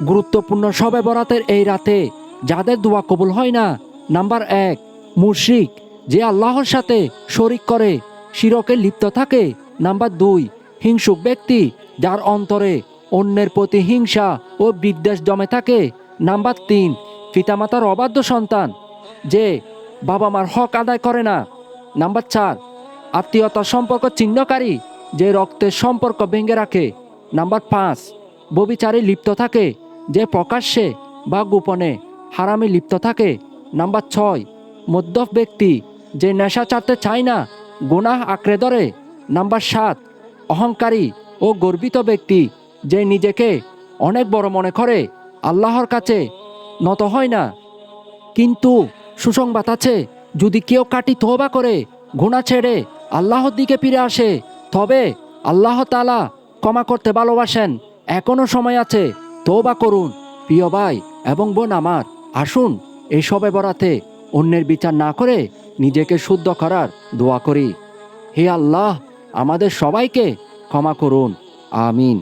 গুরুত্বপূর্ণ শবে বরাতের এই রাতে যাদের দোয়া কবুল হয় না, নাম্বার 1, মুশরিক, যে আল্লাহর সাথে শরিক করে শিরকে লিপ্ত থাকে। নাম্বার 2, হিংসুক ব্যক্তি, যার অন্তরে অন্যের প্রতি হিংসা ও বিদ্বেষ জমে থাকে। নাম্বার 3, পিতামাতার অবাধ্য সন্তান, যে বাবা মার হক আদায় করে না। নাম্বার 4, আত্মীয়তার সম্পর্ক ছিন্নকারী, যে রক্তের সম্পর্ক ভেঙে রাখে। নাম্বার 5, ব্যভিচারে লিপ্ত থাকে, যে প্রকাশ্যে বা গোপনে হারামে লিপ্ত থাকে। নাম্বার 6, মদ্যপ ব্যক্তি, যে নেশা ছাড়তে চায় না, গুনাহ আঁকড়ে ধরে। নাম্বার 7, অহংকারী ও গর্বিত ব্যক্তি, যে নিজেকে অনেক বড় মনে করে, আল্লাহর কাছে নত হয় না। কিন্তু সুসংবাদ আছে, যদি কেউ কাটি তওবা করে গুনাহ ছেড়ে আল্লাহর দিকে ফিরে আসে, তবে আল্লাহ তাআলা ক্ষমা করতে ভালোবাসেন। এখনো সময় আছে, তওবা করুন। প্রিয় ভাই এবং বোন আমার, আসুন এই শবে বরাতে অন্যের বিচার না করে নিজেকে শুদ্ধ করার দোয়া করি। হে আল্লাহ, আমাদের সবাইকে ক্ষমা করুন। আমিন।